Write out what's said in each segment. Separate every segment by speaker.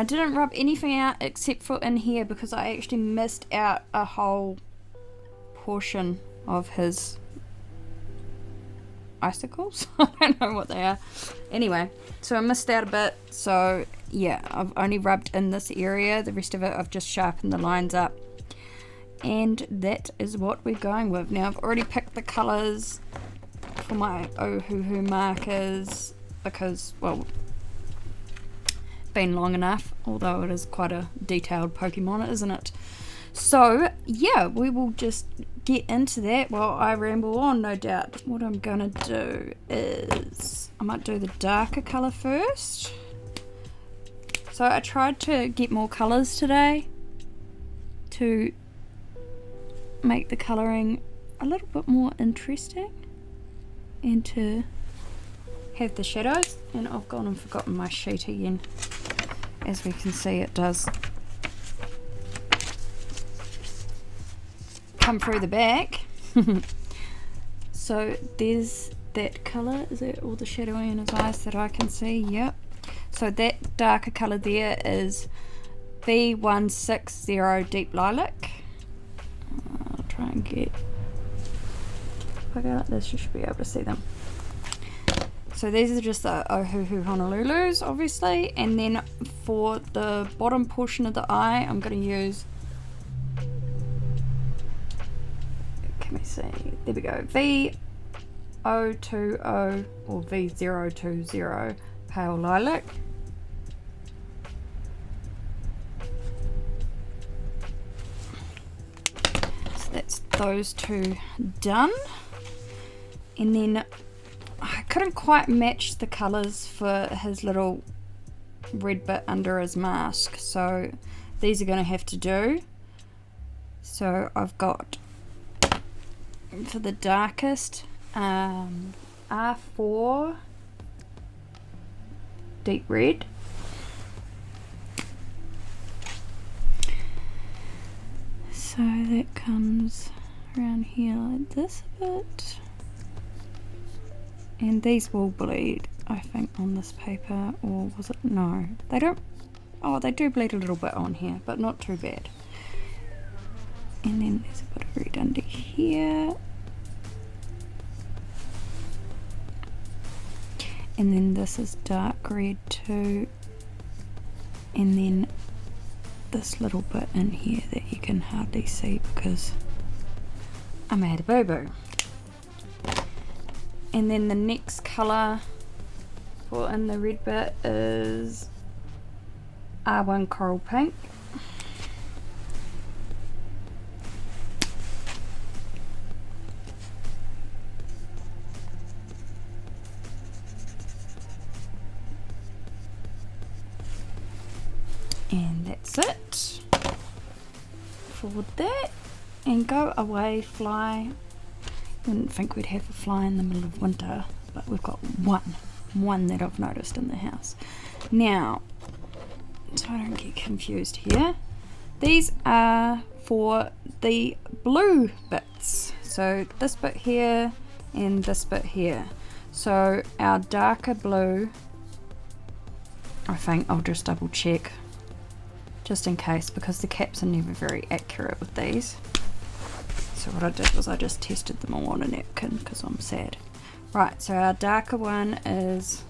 Speaker 1: I didn't rub anything out except for in here because I actually missed out a whole portion of his icicles. I don't know what they are. Anyway, so I missed out a bit. So yeah, I've only rubbed in this area. The rest of it I've just sharpened the lines up. And that is what we're going with. Now I've already picked the colours for my Ohuhu markers because, well, been long enough, although it is quite a detailed Pokemon, isn't it? So yeah, we will just get into that while I ramble on, no doubt. What I'm gonna do is I might do the darker colour first. So I tried to get more colours today to make the colouring a little bit more interesting and to have the shadows. And I've gone and forgotten my sheet again. As we can see, it does come through the back. So there's that colour. Is that all the shadowing in his eyes that I can see? Yep. So that darker colour there is V160 Deep Lilac. I'll try and get, if I go like this you should be able to see them. So these are just the Ohuhu Honolulus, obviously, and then for the bottom portion of the eye I'm going to use, can we see, there we go, V020 or V020 Pale Lilac. So that's those two done. And then I couldn't quite match the colours for his little red bit under his mask, so these are going to have to do. So I've got, for the darkest, R4 Deep Red. So that comes around here like this a bit. And these will bleed, I think, on this paper, or was it? No, they don't. Oh, they do bleed a little bit on here, but not too bad. And then there's a bit of red under here. And then this is dark red too. And then this little bit in here that you can hardly see because I made a boo-boo. And then the next colour for in the red bit is R1 Coral Pink. And that's it for that. And go away, fly. Wouldn't think we'd have a fly in the middle of winter, but we've got one that I've noticed in the house. Now, so I don't get confused here, these are for the blue bits. So this bit here and this bit here. So our darker blue, I think I'll just double check just in case, because the caps are never very accurate with these. So what I did was I just tested them all on a napkin because I'm sad. Right, so our darker one is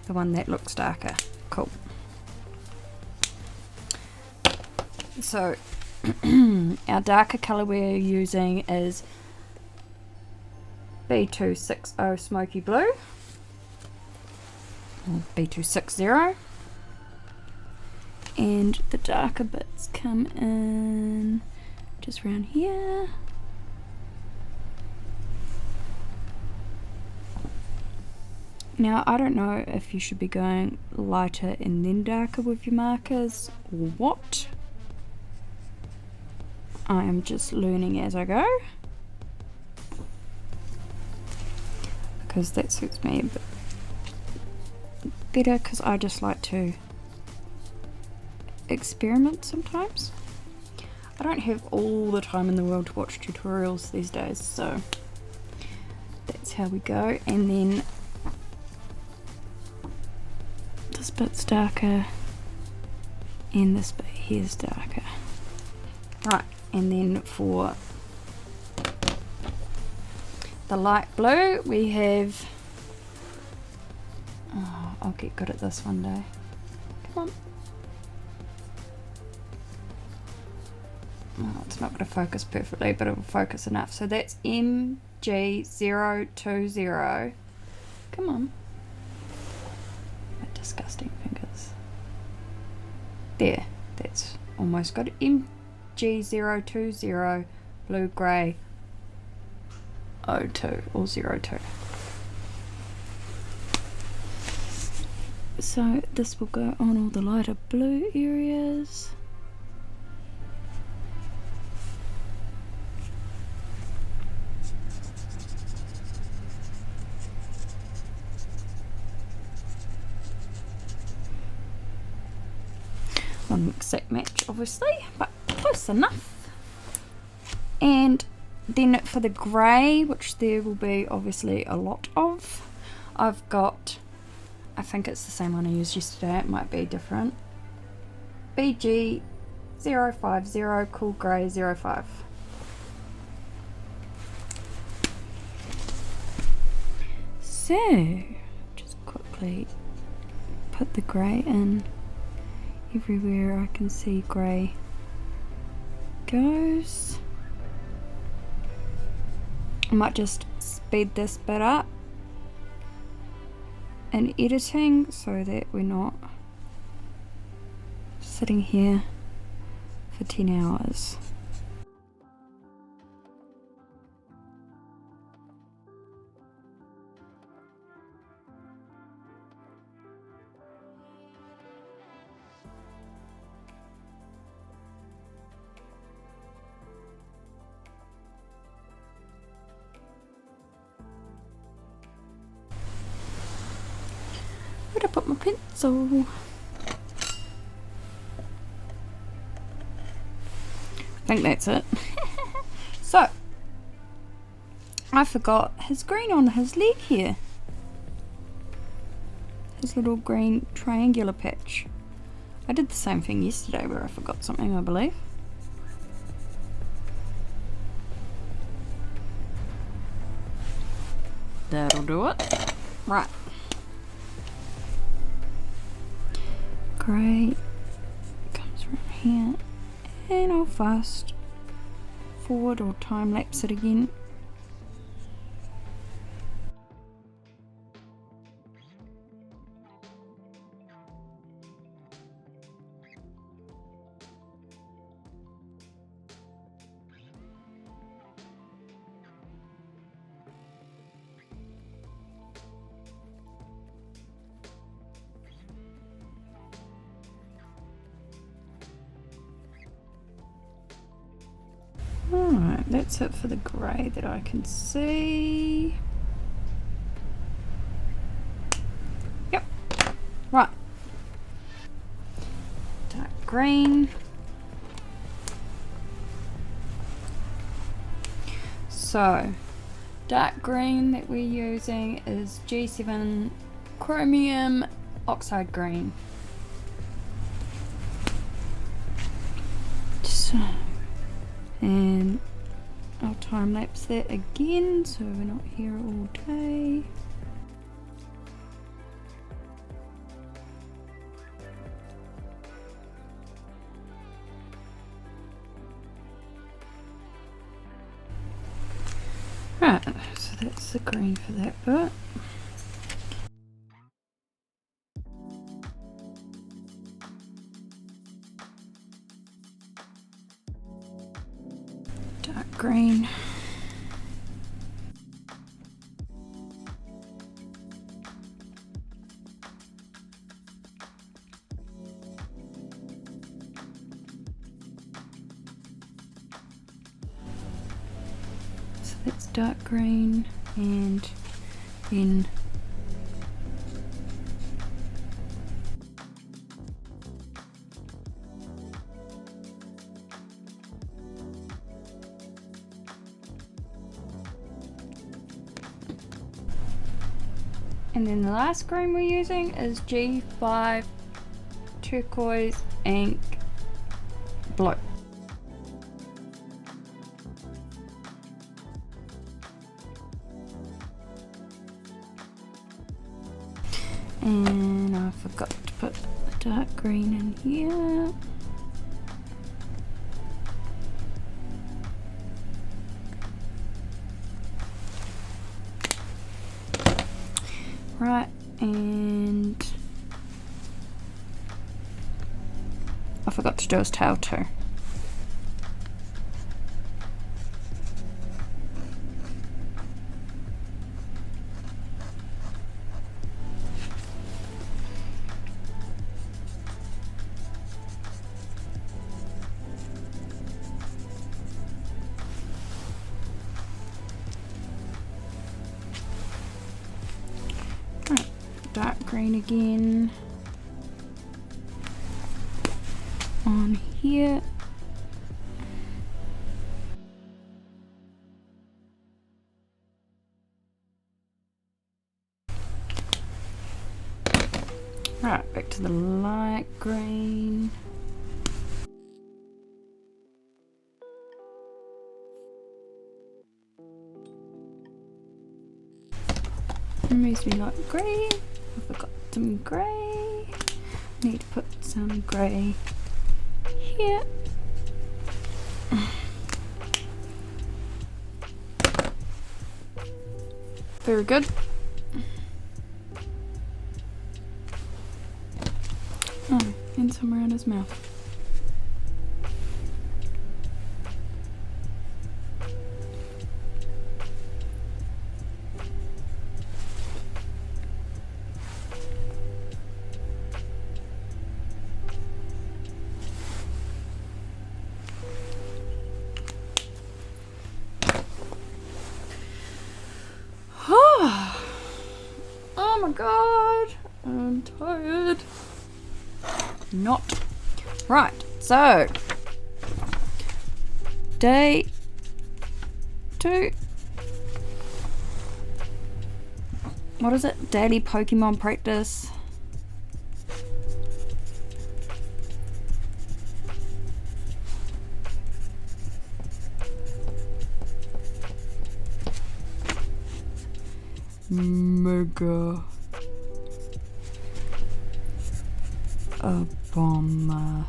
Speaker 1: the one that looks darker. Cool. So our darker colour we're using is B260 Smoky Blue, or B260. And the darker bits come in just around here. Now I don't know if you should be going lighter and then darker with your markers or what. I am just learning as I go, because that suits me a bit better, because I just like to experiment sometimes. I don't have all the time in the world to watch tutorials these days, so that's how we go. And then this bit's darker And this bit here is darker. Right, and then for the light blue we have, oh, I'll get good at this one day. Come on. Oh, it's not going to focus perfectly, but it will focus enough. So that's MG020. Come on. My disgusting fingers. There, that's almost good. MG020 blue grey 02 or 02. So this will go on all the lighter blue areas. Not an exact match obviously, but close enough. And then for the grey, which there will be obviously a lot of, I've got, I think it's the same one I used yesterday, it might be different, BG050 Cool Grey 05. So, just quickly put the grey in everywhere I can see grey goes. I might just speed this bit up in editing so that we're not sitting here for 10 hours. Where'd I put my pencil? I think that's it. So, I forgot his green on his leg here. His little green triangular patch. I did the same thing yesterday where I forgot something, I believe. That'll do it. Right. Great. Comes around here. And I'll fast forward or time lapse it again. Alright, that's it for the grey that I can see. Yep. Right. Dark green. So, dark green that we're using is G7 Chromium Oxide Green. So, and I'll time lapse that again so we're not here all day. Right, so that's the green for that bit. Dark green. So that's dark green, and then the last green we're using is G5 turquoise, ink, blue. And I forgot to put a dark green in here. Right, and I forgot to do his tail too. Right, dark green again on here. Right, back to the light green. Moves me light grey. I forgot some grey. Need to put some grey here. Very good. Oh, and some around his mouth. Oh my god, I'm tired. Not. Right, so day 2. What is it? Daily Pokemon practice. Mega Abomasnow.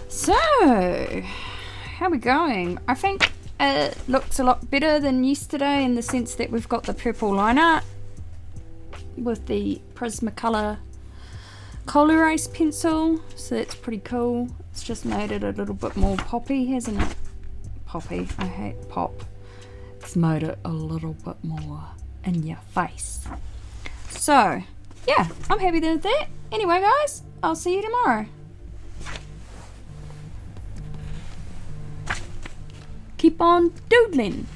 Speaker 1: So, how are we going? I think it looks a lot better than yesterday in the sense that we've got the purple liner with the Prismacolor Cola Ice pencil, so that's pretty cool. It's just made it a little bit more poppy, hasn't it? Poppy, I hate pop. It's made it a little bit more in your face. So, yeah, I'm happy with that. Anyway, guys, I'll see you tomorrow. Keep on doodling.